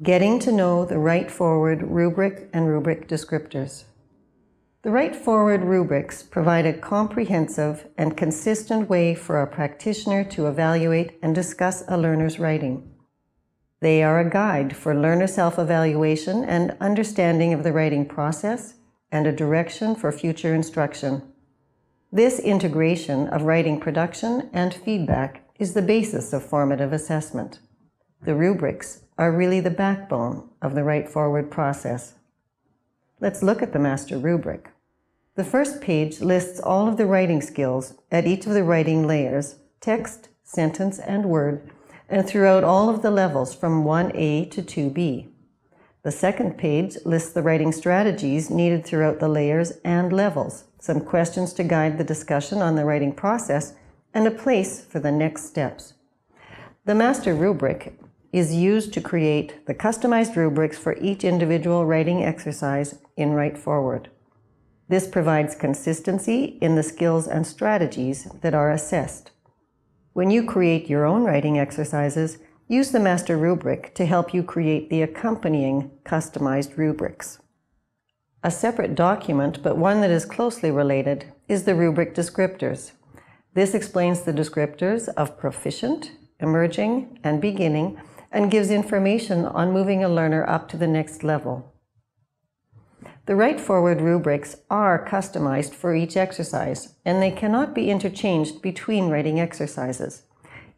Getting to know the write-forward rubric and rubric descriptors. The write-forward rubrics provide a comprehensive and consistent way for a practitioner to evaluate and discuss a learner's writing. They are a guide for learner self-evaluation and understanding of the writing process and a direction for future instruction. This integration of writing production and feedback is the basis of formative assessment. The rubrics are really the backbone of the write-forward process. Let's look at the master rubric. The first page lists all of the writing skills at each of the writing layers, text, sentence, and word, and throughout all of the levels from 1A to 2B. The second page lists the writing strategies needed throughout the layers and levels, some questions to guide the discussion on the writing process, and a place for the next steps. The master rubric is used to create the customized rubrics for each individual writing exercise in write-forward. This provides consistency in the skills and strategies that are assessed. When you create your own writing exercises, use the master rubric to help you create the accompanying customized rubrics. A separate document, but one that is closely related, is the rubric descriptors. This explains the descriptors of proficient, emerging, and beginning, and gives information on moving a learner up to the next level. The write-forward rubrics are customized for each exercise, and they cannot be interchanged between writing exercises.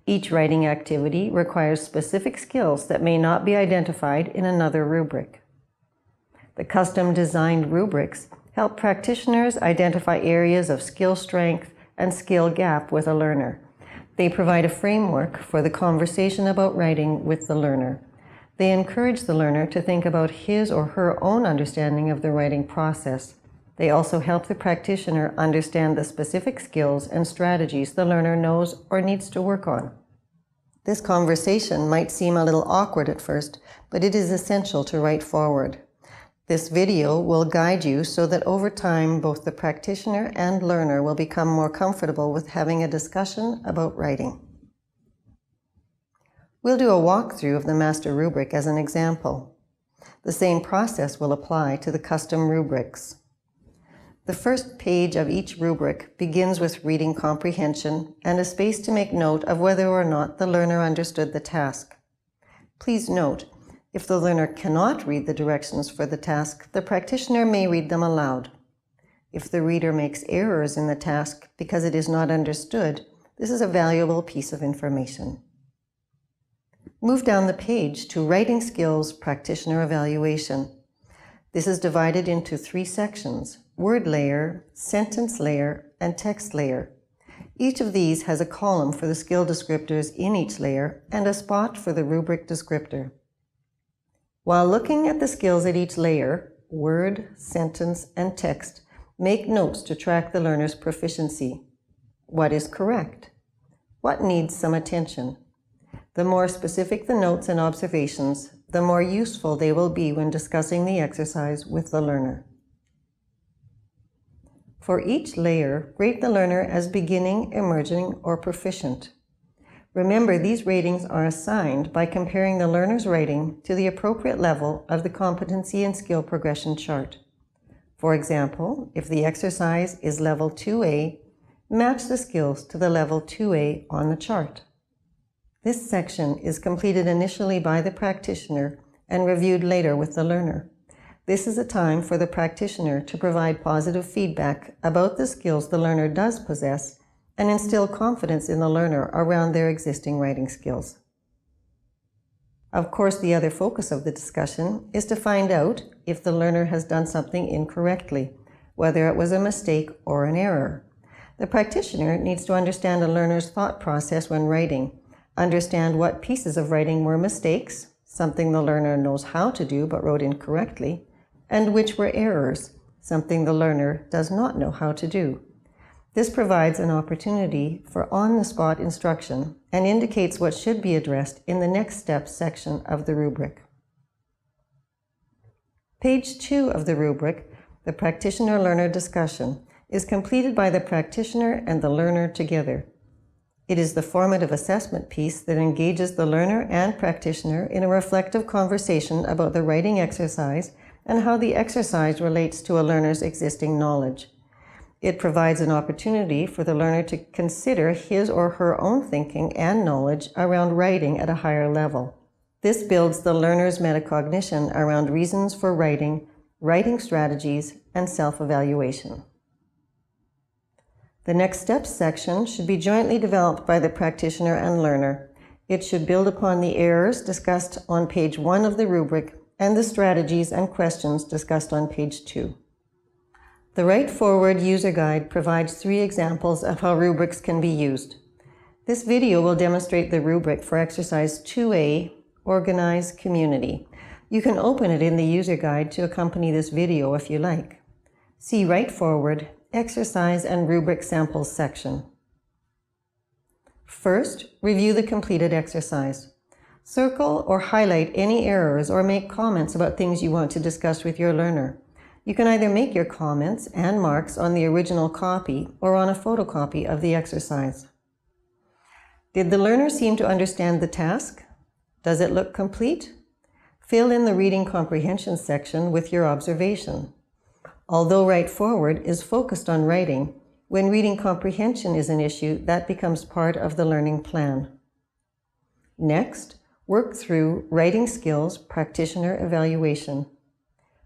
Each writing activity requires specific skills that may not be identified in another rubric. The custom-designed rubrics help practitioners identify areas of skill strength and skill gap with a learner. They provide a framework for the conversation about writing with the learner. They encourage the learner to think about his or her own understanding of the writing process. They also help the practitioner understand the specific skills and strategies the learner knows or needs to work on. This conversation might seem a little awkward at first, but it is essential to write forward. This video will guide you so that over time, both the practitioner and learner will become more comfortable with having a discussion about writing. We'll do a walkthrough of the master rubric as an example. The same process will apply to the custom rubrics. The first page of each rubric begins with reading comprehension and a space to make note of whether or not the learner understood the task. Please note, if the learner cannot read the directions for the task, the practitioner may read them aloud. If the reader makes errors in the task because it is not understood, this is a valuable piece of information. Move down the page to Writing Skills Practitioner Evaluation. This is divided into 3 sections: word layer, sentence layer, and text layer. Each of these has a column for the skill descriptors in each layer and a spot for the rubric descriptor. While looking at the skills at each layer, word, sentence, and text, make notes to track the learner's proficiency. What is correct? What needs some attention? The more specific the notes and observations, the more useful they will be when discussing the exercise with the learner. For each layer, rate the learner as beginning, emerging, or proficient. Remember, these ratings are assigned by comparing the learner's writing to the appropriate level of the competency and skill progression chart. For example, if the exercise is level 2A, match the skills to the level 2A on the chart. This section is completed initially by the practitioner and reviewed later with the learner. This is a time for the practitioner to provide positive feedback about the skills the learner does possess and instill confidence in the learner around their existing writing skills. Of course, the other focus of the discussion is to find out if the learner has done something incorrectly, whether it was a mistake or an error. The practitioner needs to understand a learner's thought process when writing, understand what pieces of writing were mistakes, something the learner knows how to do but wrote incorrectly, and which were errors, something the learner does not know how to do. This provides an opportunity for on-the-spot instruction and indicates what should be addressed in the next steps section of the rubric. Page 2 of the rubric, the practitioner-learner discussion, is completed by the practitioner and the learner together. It is the formative assessment piece that engages the learner and practitioner in a reflective conversation about the writing exercise and how the exercise relates to a learner's existing knowledge. It provides an opportunity for the learner to consider his or her own thinking and knowledge around writing at a higher level. This builds the learner's metacognition around reasons for writing, writing strategies, and self-evaluation. The next steps section should be jointly developed by the practitioner and learner. It should build upon the errors discussed on page 1 of the rubric and the strategies and questions discussed on page 2. The Write Forward user guide provides 3 examples of how rubrics can be used. This video will demonstrate the rubric for exercise 2A, Organize Community. You can open it in the user guide to accompany this video if you like. See Write Forward, Exercise and Rubric Samples section. First, review the completed exercise. Circle or highlight any errors or make comments about things you want to discuss with your learner. You can either make your comments and marks on the original copy or on a photocopy of the exercise. Did the learner seem to understand the task? Does it look complete? Fill in the reading comprehension section with your observation. Although Write Forward is focused on writing, when reading comprehension is an issue, that becomes part of the learning plan. Next, work through Writing Skills Practitioner Evaluation.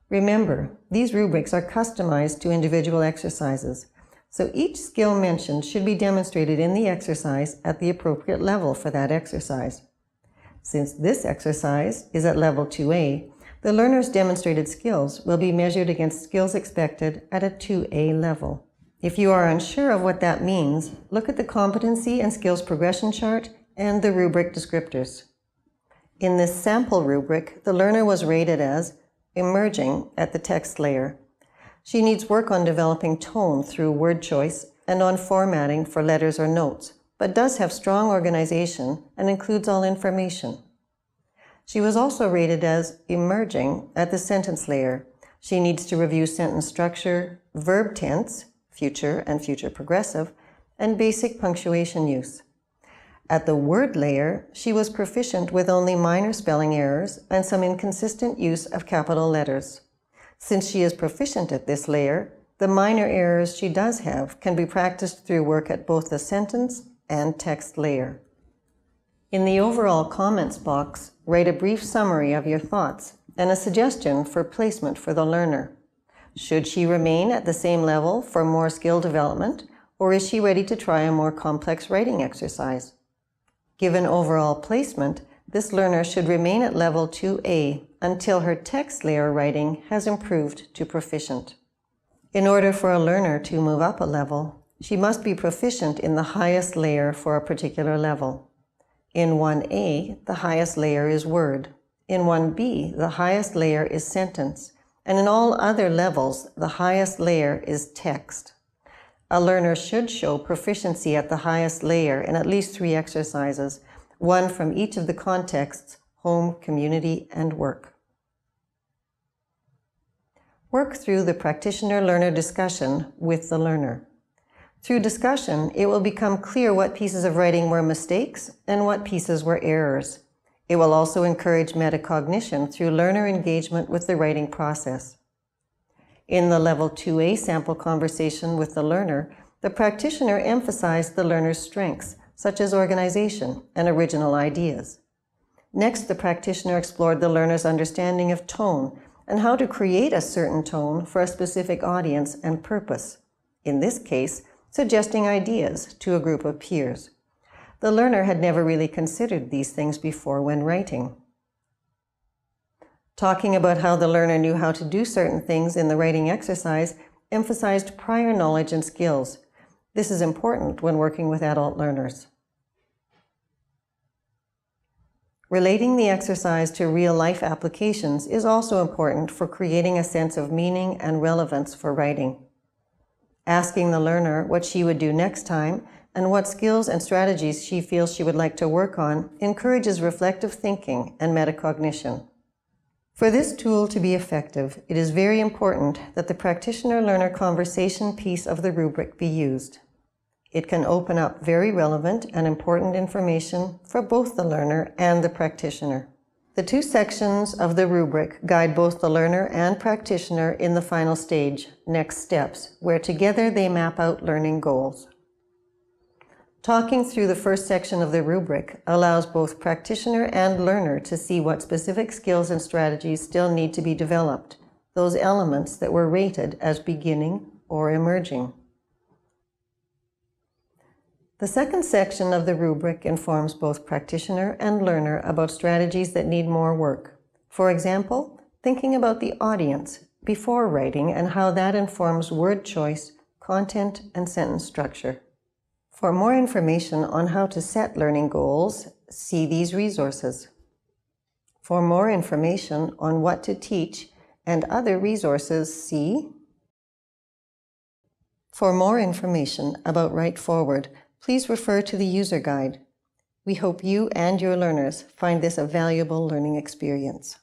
Remember, these rubrics are customized to individual exercises, so each skill mentioned should be demonstrated in the exercise at the appropriate level for that exercise. Since this exercise is at level 2A, the learner's demonstrated skills will be measured against skills expected at a 2A level. If you are unsure of what that means, look at the competency and skills progression chart and the rubric descriptors. In this sample rubric, the learner was rated as emerging at the text layer. She needs work on developing tone through word choice and on formatting for letters or notes, but does have strong organization and includes all information. She was also rated as emerging at the sentence layer. She needs to review sentence structure, verb tense, future and future progressive, and basic punctuation use. At the word layer, she was proficient with only minor spelling errors and some inconsistent use of capital letters. Since she is proficient at this layer, the minor errors she does have can be practiced through work at both the sentence and text layer. In the overall comments box, write a brief summary of your thoughts and a suggestion for placement for the learner. Should she remain at the same level for more skill development, or is she ready to try a more complex writing exercise? Given overall placement, this learner should remain at level 2A until her text layer writing has improved to proficient. In order for a learner to move up a level, she must be proficient in the highest layer for a particular level. In 1A, the highest layer is word. In 1B, the highest layer is sentence. And in all other levels, the highest layer is text. A learner should show proficiency at the highest layer in at least 3 exercises, one from each of the contexts, home, community, and work. Work through the practitioner-learner discussion with the learner. Through discussion, it will become clear what pieces of writing were mistakes and what pieces were errors. It will also encourage metacognition through learner engagement with the writing process. In the Level 2A sample conversation with the learner, the practitioner emphasized the learner's strengths, such as organization and original ideas. Next, the practitioner explored the learner's understanding of tone and how to create a certain tone for a specific audience and purpose. In this case, suggesting ideas to a group of peers. The learner had never really considered these things before when writing. Talking about how the learner knew how to do certain things in the writing exercise emphasized prior knowledge and skills. This is important when working with adult learners. Relating the exercise to real-life applications is also important for creating a sense of meaning and relevance for writing. Asking the learner what she would do next time and what skills and strategies she feels she would like to work on encourages reflective thinking and metacognition. For this tool to be effective, it is very important that the practitioner-learner conversation piece of the rubric be used. It can open up very relevant and important information for both the learner and the practitioner. The two sections of the rubric guide both the learner and practitioner in the final stage, next steps, where together they map out learning goals. Talking through the first section of the rubric allows both practitioner and learner to see what specific skills and strategies still need to be developed, those elements that were rated as beginning or emerging. The second section of the rubric informs both practitioner and learner about strategies that need more work. For example, thinking about the audience before writing and how that informs word choice, content, and sentence structure. For more information on how to set learning goals, see these resources. For more information on what to teach and other resources, see. For more information about Write Forward, please refer to the user guide. We hope you and your learners find this a valuable learning experience.